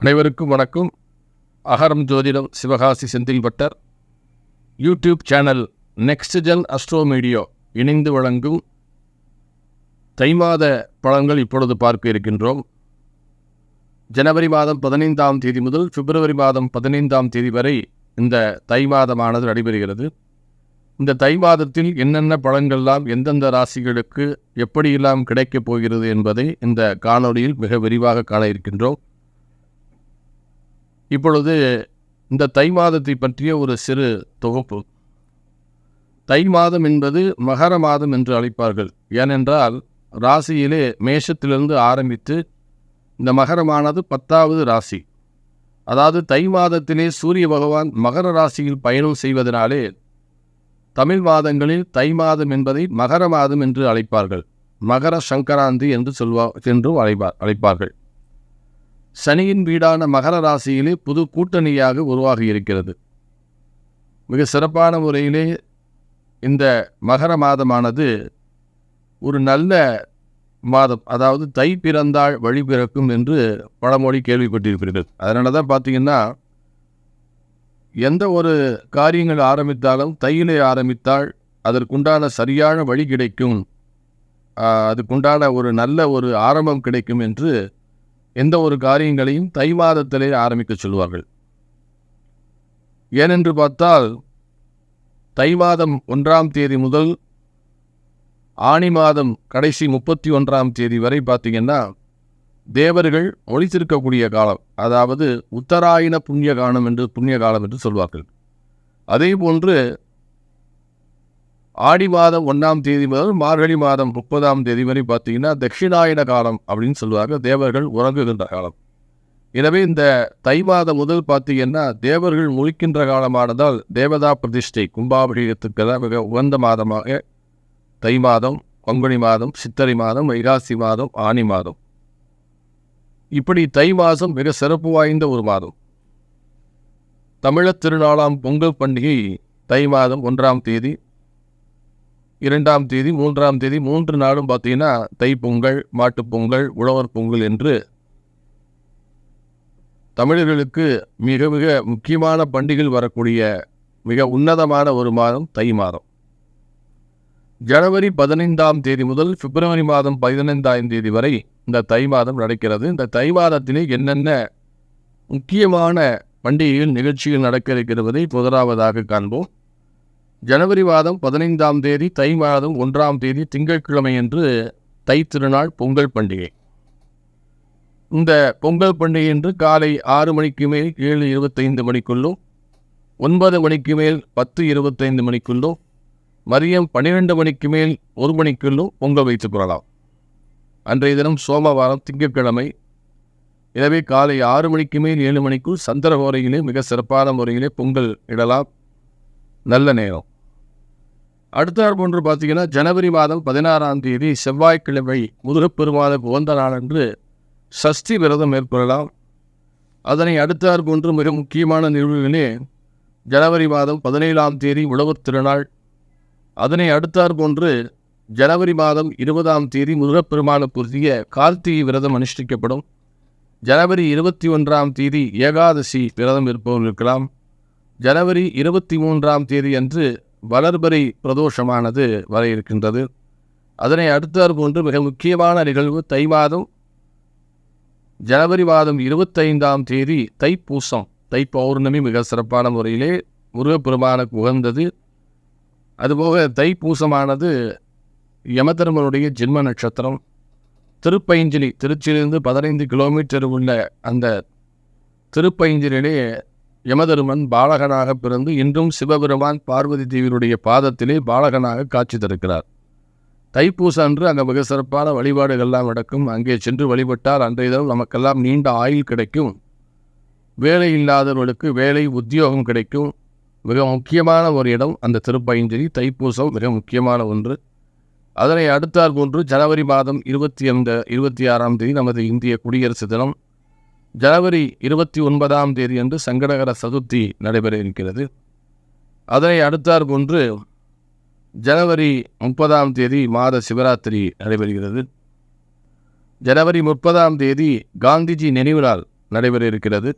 அனைவருக்கும் வணக்கம். Agaram Jothidam Sivakasi Senthilbattar YouTube channel next gen astro media இணைந்து வழங்கும் தை மாத பலன்கள் இப்பொழுது பார்க்க இருக்கின்றோம். ஜனவரி மாதம் 15ஆம் தேதி முதல் பிப்ரவரி மாதம் 15ஆம் தேதி வரை இந்த தை மாதமானது நடைபெறுகிறது. இந்த தை மாதத்தில் என்னென்ன பலன்கள்லாம் எந்தெந்த ராசிகளுக்கு எப்படியெல்லாம் கிடைக்கப் போகிறது என்பதை இந்த காணொளியில் மிக விரிவாக காண இருக்கின்றோம். இப்பொழுது இந்த தை மாதத்தை பற்றிய ஒரு சிறு தொகுப்பு. தை மாதம் என்பது மகர மாதம் என்று அழைப்பார்கள். ஏனென்றால் ராசியிலே மேஷத்திலிருந்து ஆரம்பித்து இந்த மகரமானது 10வது ராசி. அதாவது தை மாதத்திலே சூரிய பகவான் மகர ராசியில் பயணம் செய்வதனாலே தமிழ் மாதங்களில் தை மாதம் என்பதை மகர மாதம் என்று அழைப்பார்கள். மகர சங்கராந்தி என்றும் அழைப்பார்கள். சனியின் வீடான மகர ராசியிலே புது கூட்டணியாக உருவாகி இருக்கிறது. மிக சிறப்பான முறையிலே இந்த மகர மாதமானது ஒரு நல்ல மாதம். அதாவது தை பிறந்தால் வழி பிறக்கும் என்று பழமொழி கேள்விப்பட்டிருப்பீர்கள். அதனால தான் பார்த்தீங்கன்னா எந்த ஒரு காரியங்கள் ஆரம்பித்தாலும் தையிலே ஆரம்பித்தால் அதற்குண்டான சரியான வழி கிடைக்கும், அதுக்குண்டான ஒரு நல்ல ஒரு ஆரம்பம் கிடைக்கும் என்று எந்த ஒரு காரியங்களையும் தை மாதத்திலே ஆரம்பிக்க சொல்வார்கள். ஏனென்று பார்த்தால் தை மாதம் 1ஆம் தேதி முதல் ஆனி மாதம் கடைசி 31ஆம் தேதி வரை பார்த்தீங்கன்னா தேவர்கள் ஒளித்திருக்கக்கூடிய காலம். அதாவது உத்தராயண புண்ணிய காலம் என்று சொல்வார்கள். அதே போன்று ஆடி மாதம் 1ஆம் தேதி முதல் மார்கழி மாதம் 30ஆம் தேதி வரை பார்த்தீங்கன்னா தட்சிணாயன காலம் அப்படின்னு சொல்லுவாங்க. தேவர்கள் உறங்குகின்ற காலம். எனவே இந்த தை மாதம் முதல் பார்த்தீங்கன்னா தேவர்கள் முழிக்கின்ற காலமானதால் தேவதா பிரதிஷ்டை கும்பாபிஷேகத்துக்கெல்லாம் மிக உகந்த மாதமாக தை மாதம், பங்குனி மாதம், சித்திரை மாதம், வைகாசி மாதம், ஆனி மாதம், இப்படி தை மாதம் மிக சிறப்பு வாய்ந்த ஒரு மாதம். தமிழர் திருநாளாம் பொங்கல் பண்டிகை தை மாதம் 1ஆம் தேதி, 2ஆம் தேதி, 3ஆம் தேதி 3 நாளும் பார்த்தீங்கன்னா தை பொங்கல், மாட்டுப் பொங்கல், உழவர் பொங்கல் என்று தமிழர்களுக்கு மிக மிக முக்கியமான பண்டிகைகள் வரக்கூடிய மிக உன்னதமான ஒரு மாதம் தை மாதம். ஜனவரி 15ஆம் தேதி முதல் பிப்ரவரி மாதம் 15ஆம் தேதி வரை இந்த தை மாதம் நடக்கிறது. இந்த தை மாதத்திலே என்னென்ன முக்கியமான பண்டிகைகள் நிகழ்ச்சிகள் நடக்க இருக்கிறதை முதலாவதாக காண்போம். ஜனவரி மாதம் 15ஆம் தேதி தை மாதம் 1ஆம் தேதி திங்கட்கிழமை என்று தை திருநாள் பொங்கல் பண்டிகை. இந்த பொங்கல் பண்டிகை என்று காலை 6 மணிக்கு மேல் 7:25 மணிக்குள்ளும், 9 மணிக்கு மேல் 10:25 மணிக்குள்ளும், மதியம் 12 மணிக்கு மேல் 1 மணிக்குள்ளும் பொங்கல் வைத்துக் கொள்ளலாம். அன்றைய தினம் சோமவாரம் திங்கட்கிழமை. எனவே காலை 6 மணிக்கு மேல் 7 மணிக்குள் சந்திரகோரையிலே மிக சிறப்பான முறையிலே பொங்கல் இடலாம். நல்ல நேரம். அடுத்தாற் போன்று பார்த்தீங்கன்னா ஜனவரி மாதம் 16ஆம் தேதி செவ்வாய்க்கிழமை முருகப்பெருமானுக்கு உகந்த நாள் என்று சஷ்டி விரதம் மேற்கொள்ளலாம். அதனை அடுத்தாற் போன்று மிக முக்கியமான நிகழ்வுகளே ஜனவரி மாதம் 17ஆம் தேதி உழவர் திருநாள். அதனை அடுத்தாற் போன்று ஜனவரி மாதம் 20ஆம் தேதி முருகப்பெருமானுக்குரிய கார்த்திகை விரதம் அனுஷ்டிக்கப்படும். ஜனவரி 21ஆம் தேதி ஏகாதசி விரதம் இருப்பவர்கள் இருக்கலாம். ஜனவரி 23ஆம் தேதி அன்று வளர்பறை பிரதோஷமானது வர இருக்கின்றது. அதனை அடுத்தாற் போன்று மிக முக்கியமான நிகழ்வு தை மாதம் ஜனவரி மாதம் 25ஆம் தேதி தைப்பூசம், தை பௌர்ணமி மிக சிறப்பான முறையிலே முருகப்பெருமானுக்கு உகந்தது. அதுபோக தைப்பூசமானது யமதர்மனுடைய ஜென்ம நட்சத்திரம். திருப்பைஞ்சிலி, திருச்சியிலிருந்து 15 கிலோமீட்டர் உள்ள அந்த திருப்பைஞ்சிலே யமதர்மன் பாலகனாக பிறந்து இன்றும் சிவபெருமான் பார்வதி தேவியுடைய பாதத்திலே பாலகனாக காட்சி தருக்கிறார். தைப்பூசம் அன்று அங்கே மிக சிறப்பான வழிபாடுகள்லாம் நடக்கும். அங்கே சென்று வழிபட்டால் அன்றைய தினம் நமக்கெல்லாம் நீண்ட ஆயுள் கிடைக்கும். வேலை இல்லாதவர்களுக்கு வேலை உத்தியோகம் கிடைக்கும். மிக முக்கியமான ஒரு இடம் அந்த திருப்பைஞ்சிலி. தைப்பூசம் மிக முக்கியமான ஒன்று. அதனை அடுத்தாற் போன்று ஜனவரி மாதம் 26ஆம் தேதி நமது இந்திய குடியரசு தினம். ஜனவரி 29ஆம் தேதி அன்று சங்கடகர சதுர்த்தி நடைபெற இருக்கிறது. அதனை அடுத்தாற் போன்று ஜனவரி 30ஆம் தேதி மாத சிவராத்திரி நடைபெறுகிறது. ஜனவரி 30ஆம் தேதி காந்திஜி நினைவு நாள் நடைபெற இருக்கிறது.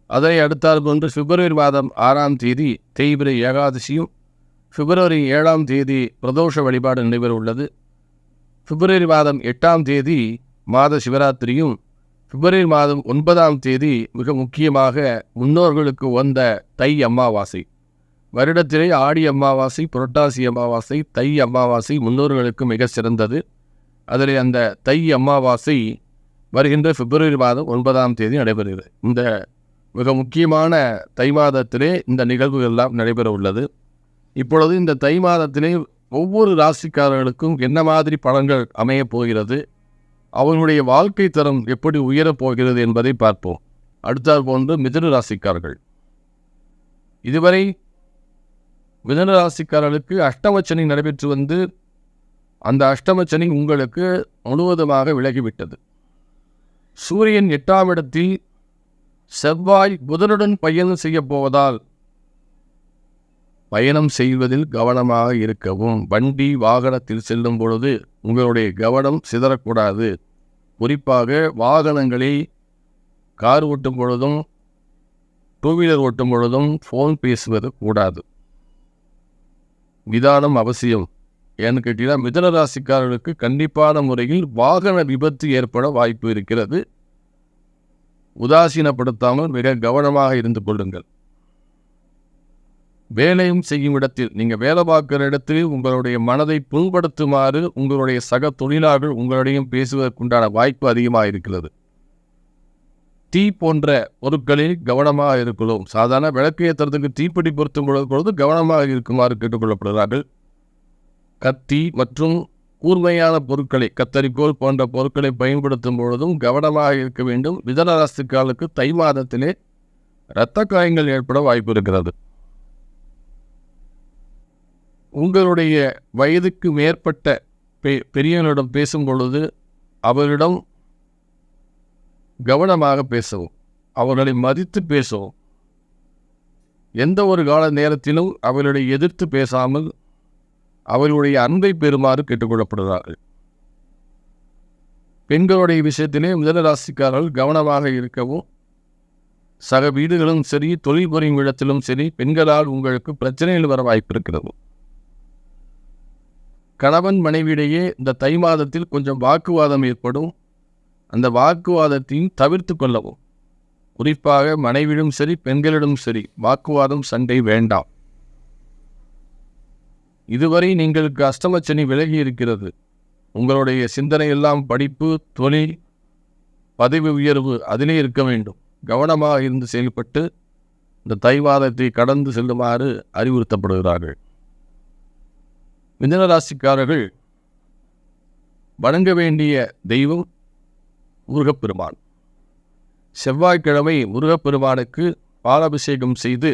அதனை அடுத்தால் கொண்டு பிப்ரவரி மாதம் 6ஆம் தேதி தேய்பிரை ஏகாதசியும், பிப்ரவரி 7ஆம் தேதி பிரதோஷ வழிபாடு நடைபெற உள்ளது. பிப்ரவரி மாதம் 8ஆம் தேதி மாத சிவராத்திரியும், பிப்ரவரி மாதம் 9ஆம் தேதி மிக முக்கியமாக முன்னோர்களுக்கு வந்த தை அமாவாசை. வருடத்திலே ஆடி அமாவாசை, புரட்டாசி அமாவாசை, தை அமாவாசை முன்னோர்களுக்கு மிக சிறந்தது. அதில் அந்த தை அமாவாசை வருகின்ற பிப்ரவரி மாதம் 9ஆம் தேதி நடைபெறுகிறது. இந்த மிக முக்கியமான தை மாதத்திலே இந்த நிகழ்வுகள் எல்லாம் நடைபெற உள்ளது. இப்பொழுது இந்த தை மாதத்திலே ஒவ்வொரு ராசிக்காரர்களுக்கும் என்ன மாதிரி பலன்கள் அமையப் போகிறது, அவர்களுடைய வாழ்க்கை தரம் எப்படி உயரப் போகிறது என்பதை பார்ப்போம். அடுத்தால் போன்று மிதுன ராசிக்காரர்கள். இதுவரை மிதுன ராசிக்காரர்களுக்கு அஷ்டமச்சனி நடைபெற்று வந்து அந்த அஷ்டமச்சனி உங்களுக்கு முழுவதுமாக விலகிவிட்டது. சூரியன் 8ஆம் இடத்தில் செவ்வாய் புதனுடன் பயணம் செய்ய போவதால் பயணம் செய்வதில் கவனமாக இருக்கவும். வண்டி வாகனத்தில் செல்லும் பொழுது உங்களுடைய கவனம் சிதறக்கூடாது. குறிப்பாக வாகனங்களை கார் ஓட்டும் பொழுதும் டூ வீலர் ஓட்டும் பொழுதும் ஃபோன் பேசுவது கூடாது. நிதானம் அவசியம். ஏன்னு கேட்டீங்கன்னா மிதுன ராசிக்காரர்களுக்கு கண்டிப்பான முறையில் வாகன விபத்து ஏற்பட வாய்ப்பு இருக்கிறது. உதாசீனப்படுத்தாமல் மிக கவனமாக இருந்து கொள்ளுங்கள். வேலையும் செய்யும் இடத்தில், நீங்கள் வேலை பார்க்கிற இடத்தில் உங்களுடைய மனதை புண்படுத்துமாறு உங்களுடைய சக தொழிலாளர்கள் உங்களிடையும் பேசுவதற்குண்டான வாய்ப்பு அதிகமாக இருக்கிறது. தீ போன்ற பொருட்களில் கவனமாக இருக்கிறோம். சாதாரண விளக்கு ஏற்றுறதுக்கு தீப்பெட்டி பொருத்தும் பொழுது கவனமாக இருக்குமாறு கேட்டுக்கொள்ளப்படுகிறார்கள். கத்தி மற்றும் கூர்மையான பொருட்களை, கத்தரிக்கோல் போன்ற பொருட்களை பயன்படுத்தும் பொழுதும் கவனமாக இருக்க வேண்டும். மிதுன ராசிக்காரர்களுக்கு தை மாதத்திலே இரத்த காயங்கள் ஏற்பட வாய்ப்பு இருக்கிறது. உங்களுடைய வயதுக்கு மேற்பட்ட பெரியவர்களிடம் பேசும் பொழுது அவர்களிடம் கவனமாக பேசவும், அவர்களை மதித்து பேசவும். எந்த ஒரு கால நேரத்திலும் அவர்களை எதிர்த்து பேசாமல் அவர்களுடைய அன்பை பெறுமாறு கேட்டுக்கொள்ளப்படுகிறார்கள். பெண்களுடைய விஷயத்திலே மிதுன ராசிக்காரர்கள் கவனமாக இருக்கவும். சக வீடுகளும் சரி, தொழில் புரியும் இடத்திலும் சரி, பெண்களால் உங்களுக்கு பிரச்சனைகள் வர வாய்ப்பு இருக்கிறது. கணவன் மனைவியிடையே இந்த தை மாதத்தில் கொஞ்சம் வாக்குவாதம் ஏற்படும். அந்த வாக்குவாதத்தையும் தவிர்த்து கொள்ளவும். குறிப்பாக மனைவியிடம் சரி, பெண்களிடம் சரி, வாக்குவாதம், சண்டை வேண்டாம். இதுவரை நீங்களுக்கு அஷ்டமச்சனி விலகி இருக்கிறது. உங்களுடைய சிந்தனை எல்லாம் படிப்பு, தொழில், பதவி உயர்வு அதிலே இருக்க வேண்டும். கவனமாக இருந்து செயல்பட்டு இந்த தை மாதத்தை கடந்து செல்லுமாறு அறிவுறுத்தப்படுகிறார்கள். மிதுன ராசிக்காரர்கள் வணங்க வேண்டிய தெய்வம் முருகப்பெருமான். செவ்வாய்க்கிழமை முருகப்பெருமானுக்கு பாலாபிஷேகம் செய்து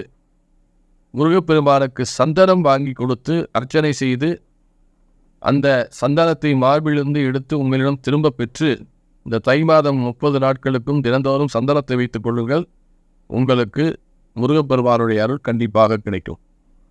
முருகப்பெருமானுக்கு சந்தனம் வாங்கி கொடுத்து அர்ச்சனை செய்து அந்த சந்தனத்தை மார்பிலிருந்து எடுத்து உங்களிடம் திரும்ப பெற்று இந்த தை மாதம் 30 நாட்களுக்கும் தினந்தோறும் சந்தனத்தை வைத்துக் கொள்ளுங்கள். உங்களுக்கு முருகப்பெருமானுடைய அருள் கண்டிப்பாக கிடைக்கும்.